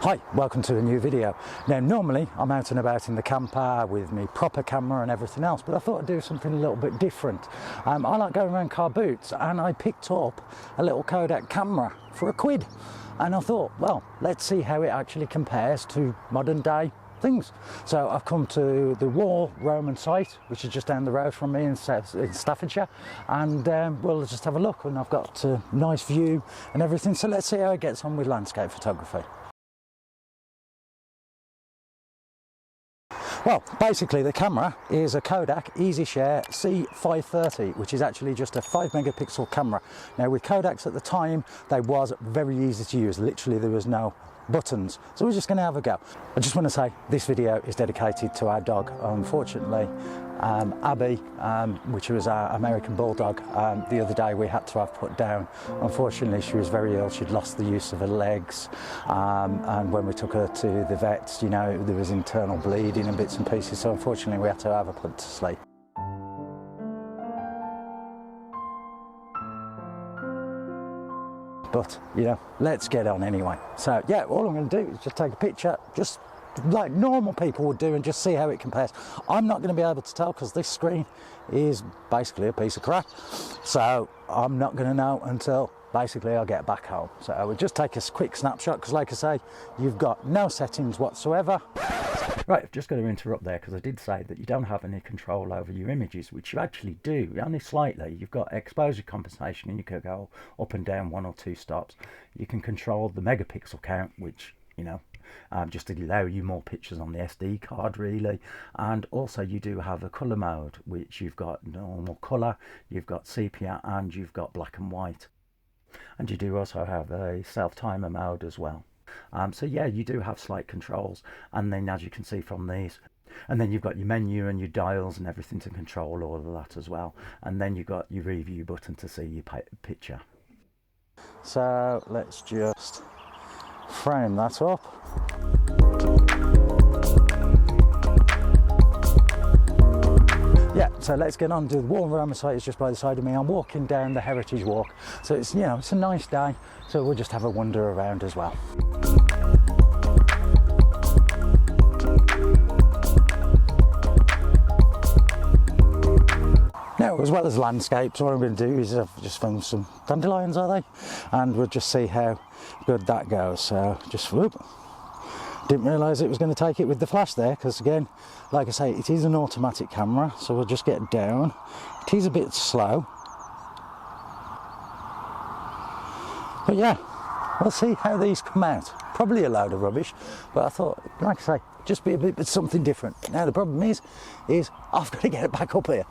Hi, welcome to a new video. Now normally I'm out and about in the camper with my proper camera and everything else, but I thought I'd do something a little bit different. I like going around car boots, and I picked up a little Kodak camera for £1. And I thought, well, let's see how it actually compares to modern day things. So I've come to the War Roman site, which is just down the road from me in Staffordshire, and we'll just have a look. And I've got a nice view and everything, so let's see how it gets on with landscape photography. Well, basically the camera is a Kodak EasyShare C530, which is actually just a 5 megapixel camera. Now with Kodaks at the time, they was very easy to use. Literally there was no buttons. So we're just going to have a go. I just want to say this video is dedicated to our dog. Unfortunately, Abby, which was our American bulldog, the other day we had to have put down. Unfortunately, she was very ill. She'd lost the use of her legs, and when we took her to the vets, you know, there was internal bleeding and bits and pieces, so unfortunately we had to have her put to sleep. But, you know, let's get on anyway. So, yeah, all I'm going to do is just take a picture, just like normal people would do, and just see how it compares. I'm not going to be able to tell because this screen is basically a piece of crap. So, I'm not going to know until basically I get back home. So, I would just take a quick snapshot because, like I say, you've got no settings whatsoever. Right, I've just got to interrupt there because I did say that you don't have any control over your images, which you actually do, only slightly. You've got exposure compensation and you can go up and down 1 or 2 stops. You can control the megapixel count, which, you know, just to allow you more pictures on the SD card really. And also you do have a colour mode, which you've got normal colour, you've got sepia, and you've got black and white. And you do also have a self-timer mode as well. So yeah, you do have slight controls, and then as you can see from these, and then you've got your menu and your dials and everything to control all of that as well, and then you've got your review button to see your picture. So let's just frame that up. Yeah, so let's get on to the War Roman site. It's just by the side of me. I'm walking down the Heritage Walk, so it's, you know, it's a nice day, so we'll just have a wander around as well. Now, as well as landscapes, what I'm going to do is I've just found some dandelions, are they? And we'll just see how good that goes. So just whoop. Didn't realise it was going to take it with the flash there, because again, like I say, it is an automatic camera, so we'll just get down. It is a bit slow, but yeah, we'll see how these come out. Probably a load of rubbish, but I thought, like I say, just be a bit something different. Now the problem is I've got to get it back up here.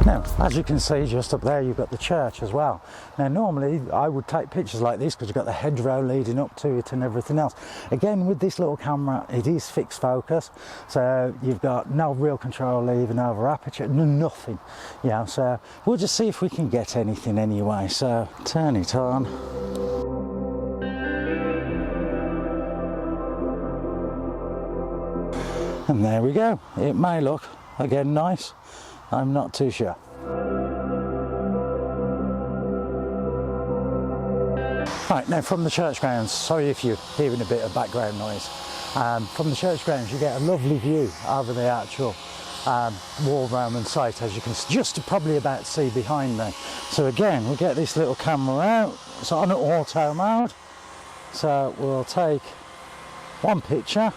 Now, as you can see just up there, you've got the church as well. Now normally I would take pictures like this because you've got the hedgerow leading up to it and everything else. Again, with this little camera, it is fixed focus, so you've got no real control even over aperture, nothing. Yeah, so we'll just see if we can get anything anyway. So turn it on. And there we go. It may look, again, nice. I'm not too sure. Right, now from the church grounds, sorry if you're hearing a bit of background noise. From the church grounds you get a lovely view over the actual War Roman site, as you can just probably about see behind me. So again, we'll get this little camera out. It's on auto mode. So we'll take one picture.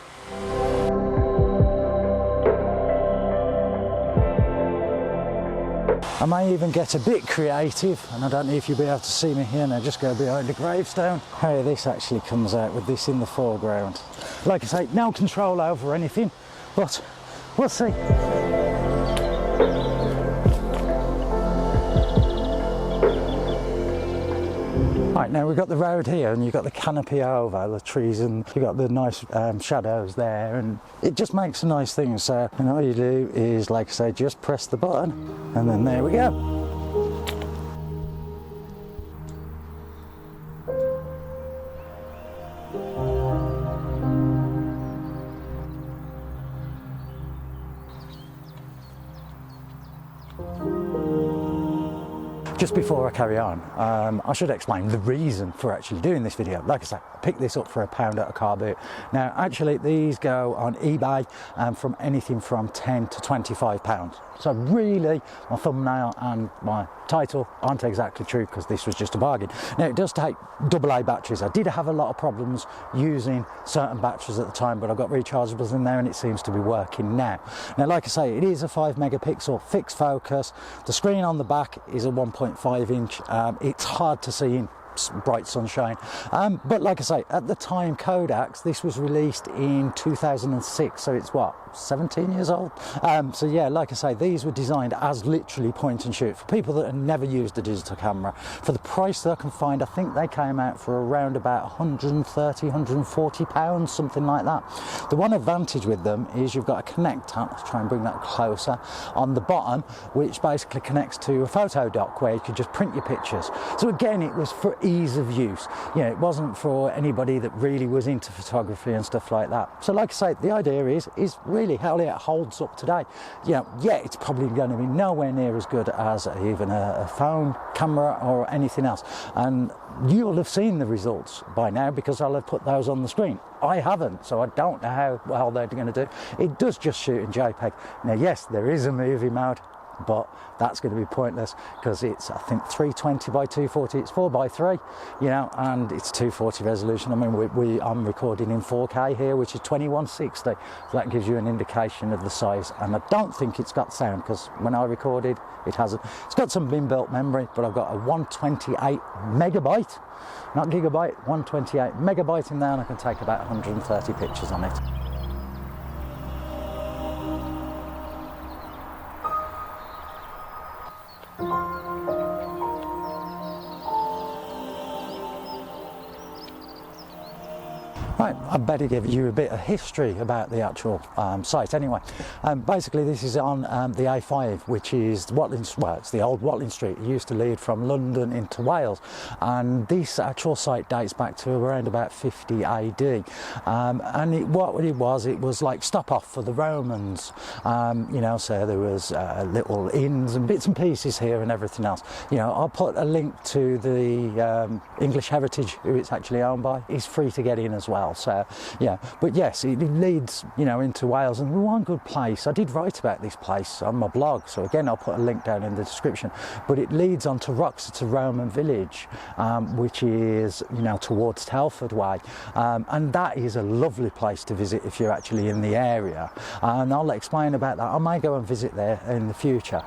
I may even get a bit creative, and I don't know if you'll be able to see me here now, just go behind the gravestone. How this actually comes out with this in the foreground. Like I say, no control over anything, but we'll see. Right, now we've got the road here, and you've got the canopy over the trees, and you've got the nice shadows there, and it just makes a nice thing. So, and all you do is, like I say, just press the button, and then there we go. Just before I carry on, I should explain the reason for actually doing this video. Like I said, I picked this up for £1 at a car boot. Now, actually, these go on eBay from anything from £10 to £25. So really, my thumbnail and my title aren't exactly true because this was just a bargain. Now, it does take AA batteries. I did have a lot of problems using certain batteries at the time, but I've got rechargeables in there and it seems to be working now. Now, like I say, it is a 5 megapixel fixed focus. The screen on the back is a 1.5 inch. It's hard to see in bright sunshine, but like I say, at the time, Kodak's, this was released in 2006, so it's what, 17 years old. So yeah, like I say, these were designed as literally point and shoot for people that have never used a digital camera. For the price that I can find, I think they came out for around about 130, 140 pounds, something like that. The one advantage with them is you've got a connector, let's try and bring that closer, on the bottom, which basically connects to a photo dock where you could just print your pictures. So again, it was for ease of use. You know, it wasn't for anybody that really was into photography and stuff like that. So like I say, the idea is really how it holds up today. You know, yeah, it's probably going to be nowhere near as good as even a phone camera or anything else. And you'll have seen the results by now because I'll have put those on the screen. I haven't, so I don't know how well they're going to do. It does just shoot in JPEG. Now, yes, there is a movie mode, but that's going to be pointless because it's, I think, 320 by 240. It's 4 by 3, you know, and it's 240 resolution. I mean, I'm recording in 4K here, which is 2160. So that gives you an indication of the size. And I don't think it's got sound because when I recorded, it hasn't. It's got some inbuilt memory, but I've got a 128 megabyte, not gigabyte, 128 megabyte in there, and I can take about 130 pictures on it. Right, I better give you a bit of history about the actual site anyway. Basically, this is on the A5, which is Watling, well, it's the old Watling Street. It used to lead from London into Wales, and this actual site dates back to around about 50 AD. And what it was like stop off for the Romans, you know, so there was little inns and bits and pieces here and everything else. You know, I'll put a link to the English Heritage, who it's actually owned by. It's free to get in as well. So yeah, but yes, it leads, you know, into Wales, and one good place. I did write about this place on my blog, so again I'll put a link down in the description. But it leads on to Wroxeter Roman village, which is, you know, towards Telford way, and that is a lovely place to visit if you're actually in the area. And I'll explain about that. I may go and visit there in the future.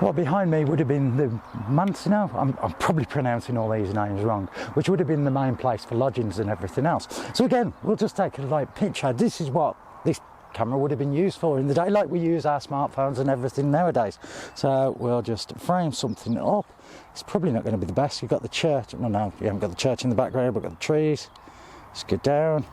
Well, behind me would have been the Mansino. I'm probably pronouncing all these names wrong, which would have been the main place for lodgings and everything else. So again, we'll just take a light picture. This is what this camera would have been used for in the day, like we use our smartphones and everything nowadays. So we'll just frame something up. It's probably not going to be the best. You've got the church. Well, no, you haven't got the church in the background, but we've got the trees. Let's get down.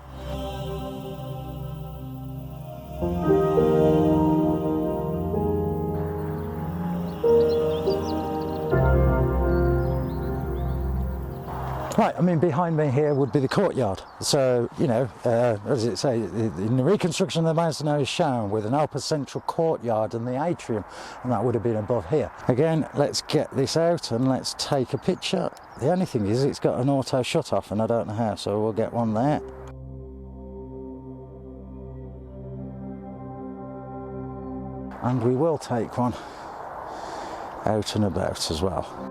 Right, I mean, behind me here would be the courtyard. So, you know, what does it say? In the reconstruction of the Mansino is shown with an open central courtyard and the atrium, and that would have been above here. Again, let's get this out and let's take a picture. The only thing is it's got an auto shut off, and I don't know how, so we'll get one there. And we will take one out and about as well.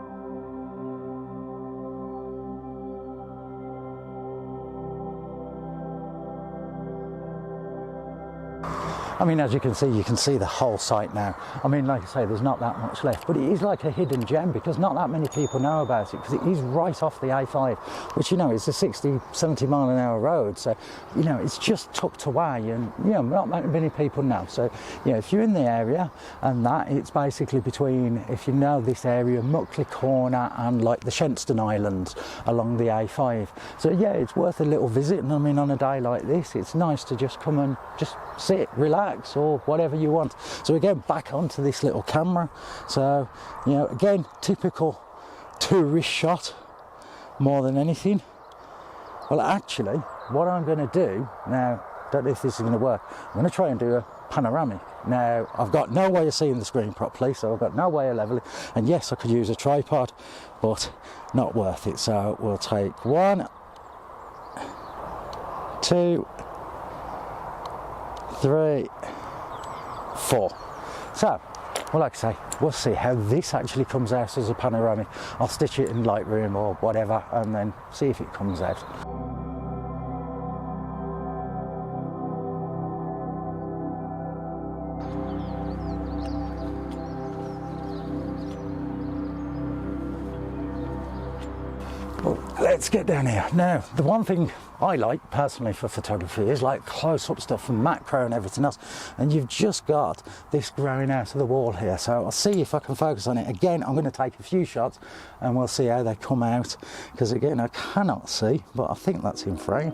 I mean, as you can see the whole site now. I mean, like I say, there's not that much left, but it is like a hidden gem because not that many people know about it, because it is right off the A5, which, you know, is a 60, 70 mile an hour road. So, you know, it's just tucked away, and, you know, not many people know. So, you know, if you're in the area and that, it's basically between, if you know this area, Muckley Corner and like the Shenstone Islands along the A5. So yeah, it's worth a little visit. And I mean, on a day like this, it's nice to just come and just sit, relax, or whatever you want. So again, back onto this little camera. So, you know, again, typical tourist shot. more than anything. Well, actually, what I'm going to do now, don't know if this is going to work, I'm going to try and do a panoramic. Now, I've got no way of seeing the screen properly, so I've got no way of leveling, and yes, I could use a tripod, but not worth it. So we'll take 1, 2, 3, 4. So, well, like I say, we'll see how this actually comes out as a panoramic. I'll stitch it in Lightroom or whatever, and then see if it comes out. Well, let's get down here. Now, the one thing I like personally for photography is like close-up stuff and macro and everything else, and you've just got this growing out of the wall here, so I'll see if I can focus on it. Again, I'm going to take a few shots and we'll see how they come out, because again, I cannot see, but I think that's in frame.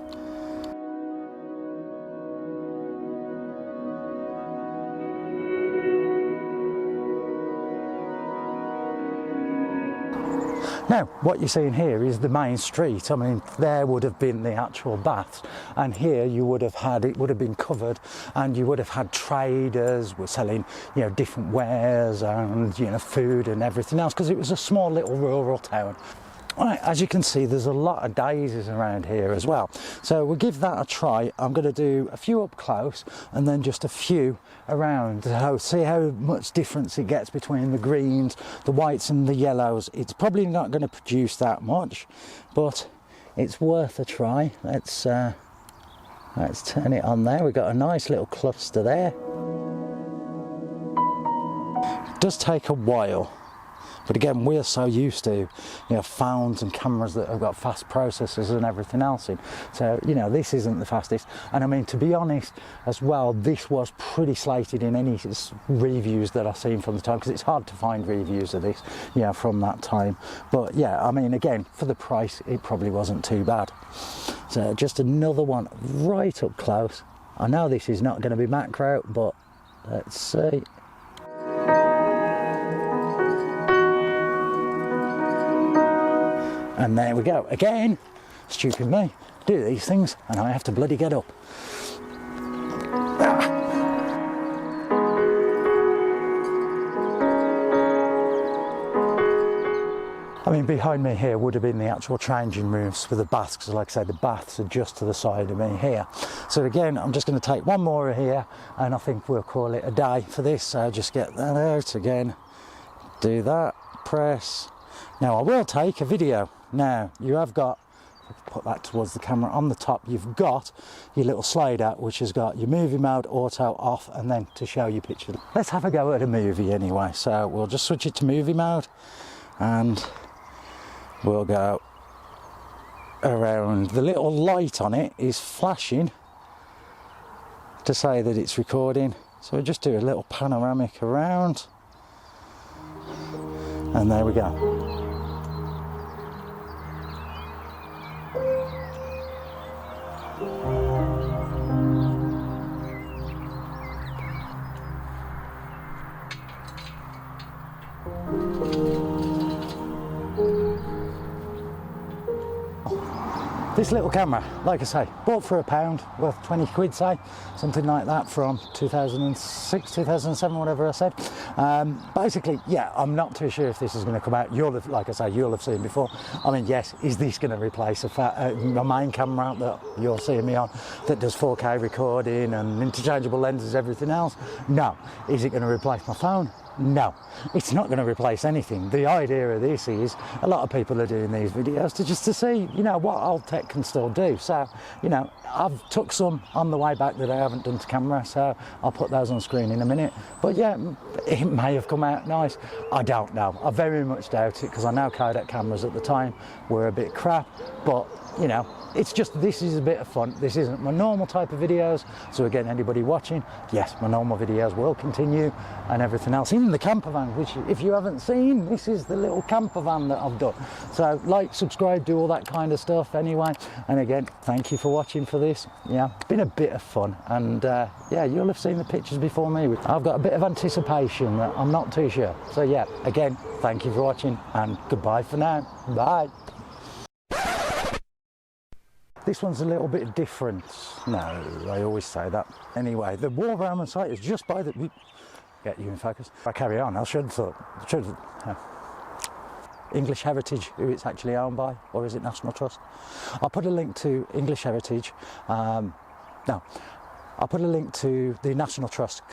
Now, what you're seeing here is the main street. I mean, there would have been the actual baths, and here you would have had, it would have been covered, and you would have had traders were selling, you know, different wares and, you know, food and everything else, because it was a small little rural town. Right, as you can see, there's a lot of daisies around here as well. So we'll give that a try. I'm going to do a few up close and then just a few around. So see how much difference it gets between the greens, the whites and the yellows. It's probably not going to produce that much, but it's worth a try. Let's turn it on there. We've got a nice little cluster there. It does take a while. But again, we're so used to, you know, phones and cameras that have got fast processors and everything else in. So, you know, this isn't the fastest. And I mean, to be honest as well, this was pretty slated in any reviews that I've seen from the time, because it's hard to find reviews of this, you know, from that time. But yeah, I mean, again, for the price, it probably wasn't too bad. So just another one right up close. I know this is not going to be macro, but let's see. And there we go. Again, stupid me, do these things and I have to bloody get up. I mean, behind me here would have been the actual changing rooms for the baths, because like I said, the baths are just to the side of me here. So again, I'm just going to take one more here and I think we'll call it a day for this. So just get that out again, do that, press. Now I will take a video. Now you have got, put that towards the camera, on the top you've got your little slider which has got your movie mode, auto, off, and then to show you pictures. Let's have a go at a movie anyway. So we'll just switch it to movie mode and we'll go around. The little light on it is flashing to say that it's recording. So we'll just do a little panoramic around and there we go. This little camera, like I say, bought for £1, worth 20 quid, say, something like that, from 2006, 2007, whatever I said. Basically, yeah, I'm not too sure if this is going to come out. You'll have, like I say, you'll have seen before. I mean, yes, is this going to replace a main camera that you're seeing me on that does 4K recording and interchangeable lenses, everything else? No. Is it going to replace my phone? No, it's not going to replace anything. The idea of this is a lot of people are doing these videos to see, you know, what old tech can still do. So, you know, I've took some on the way back that I haven't done to camera, so I'll put those on screen in a minute. But yeah, it may have come out nice. I don't know. I very much doubt it, because I know Kodak cameras at the time were a bit crap, but you know, it's just, this is a bit of fun. This isn't my normal type of videos. So again, anybody watching, yes, my normal videos will continue and everything else. Even the camper van, which if you haven't seen, this is the little camper van that I've done. So like, subscribe, do all that kind of stuff anyway. And again, thank you for watching for this. Yeah, it's been a bit of fun. And yeah, you'll have seen the pictures before me. I've got a bit of anticipation that I'm not too sure. So yeah, again, thank you for watching and goodbye for now. Bye. This one's a little bit different. No, I always say that. Anyway, the War Roman site is just by the... Get you in focus. If I carry on, I should have thought... English Heritage, who it's actually owned by, or is it National Trust? I'll put a link to English Heritage. No, I'll put a link to the National Trust.